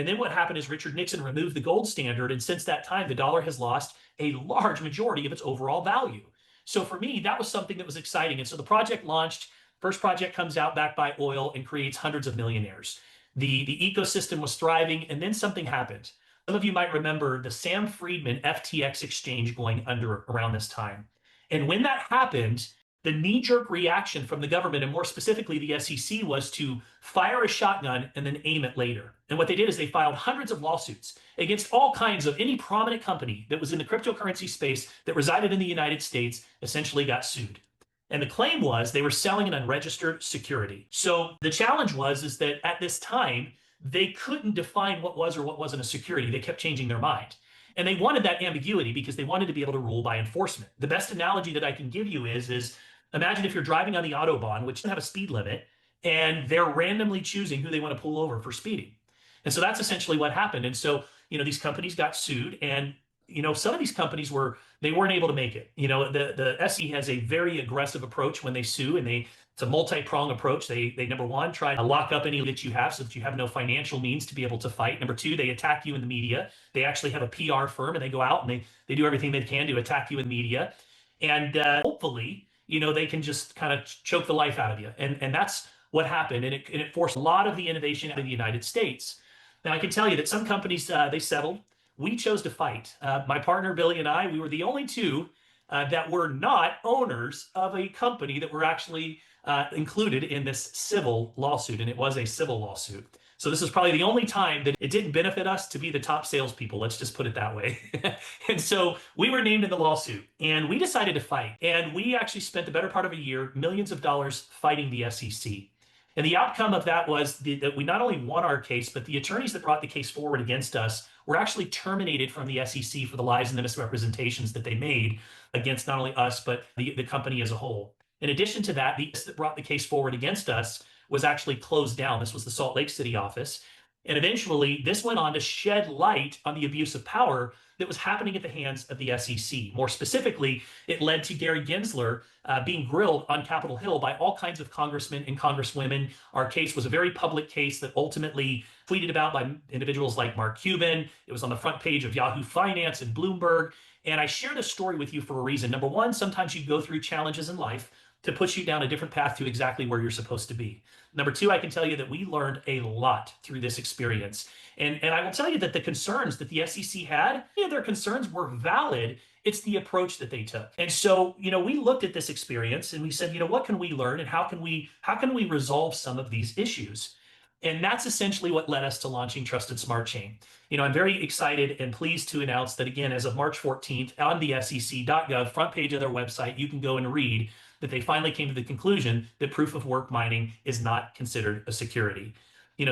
And then what happened is Richard Nixon removed the gold standard. And since that time, the dollar has lost a large majority of its overall value. So for me, that was something that was exciting. And so the project launched. First project comes out backed by oil and creates hundreds of millionaires. The ecosystem was thriving, and then something happened. Some of you might remember the Sam Friedman FTX exchange going under around this time. And when that happened, the knee-jerk reaction from the government, and more specifically the SEC, was to fire a shotgun and then aim it later. And what they did is they filed hundreds of lawsuits against all kinds of any prominent company that was in the cryptocurrency space that resided in the United States, essentially got sued. And the claim was they were selling an unregistered security. So the challenge was is that at this time, they couldn't define what was or what wasn't a security. They kept changing their mind. And they wanted that ambiguity because they wanted to be able to rule by enforcement. The best analogy that I can give you is imagine if you're driving on the Autobahn, which doesn't have a speed limit, and they're randomly choosing who they want to pull over for speeding. And so that's essentially what happened. And so, these companies got sued, and some of these companies they weren't able to make it. The SE has a very aggressive approach when they sue, and it's a multi-pronged approach. They number one, try to lock up any that you have so that you have no financial means to be able to fight. Number two, they attack you in the media. They actually have a PR firm, and they go out and they do everything they can to attack you in the media. And hopefully, they can just kind of choke the life out of you. And that's what happened. And it forced a lot of the innovation out of the United States. Now, I can tell you that some companies, they settled. We chose to fight. My partner, Billy, and I, we were the only two that were not owners of a company that were actually included in this civil lawsuit. And it was a civil lawsuit. So this is probably the only time that it didn't benefit us to be the top salespeople. Let's just put it that way. And so we were named in the lawsuit, and we decided to fight. And we actually spent the better part of a year, millions of dollars fighting the SEC. And the outcome of that was that we not only won our case, but the attorneys that brought the case forward against us were actually terminated from the SEC for the lies and the misrepresentations that they made against not only us, but the company as a whole. In addition to that, the that brought the case forward against us was actually closed down. This was the Salt Lake City office. And eventually, this went on to shed light on the abuse of power that was happening at the hands of the SEC. More specifically, it led to Gary Gensler being grilled on Capitol Hill by all kinds of congressmen and congresswomen. Our case was a very public case that ultimately tweeted about by individuals like Mark Cuban. It was on the front page of Yahoo Finance and Bloomberg. And I share this story with you for a reason. Number one, sometimes you go through challenges in life to push you down a different path to exactly where you're supposed to be. Number two, I can tell you that we learned a lot through this experience. And I will tell you that the concerns that the SEC had, their concerns were valid. It's the approach that they took. And so, we looked at this experience and we said, what can we learn and how can we resolve some of these issues? And that's essentially what led us to launching Trusted Smart Chain. I'm very excited and pleased to announce that, again, as of March 14th, on the SEC.gov front page of their website, you can go and read that they finally came to the conclusion that proof of work mining is not considered a security.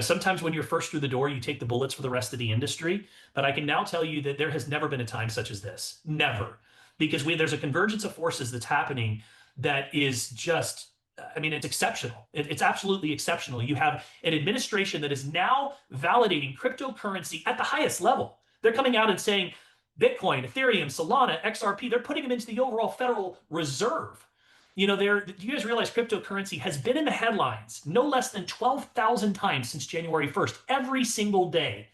Sometimes when you're first through the door, you take the bullets for the rest of the industry. But I can now tell you that there has never been a time such as this. Never. Because there's a convergence of forces that's happening that is just, it's exceptional. It's absolutely exceptional. You have an administration that is now validating cryptocurrency at the highest level. They're coming out and saying Bitcoin, Ethereum, Solana, XRP, they're putting them into the overall Federal Reserve. Do you guys realize cryptocurrency has been in the headlines no less than 12,000 times since January 1st, every single day.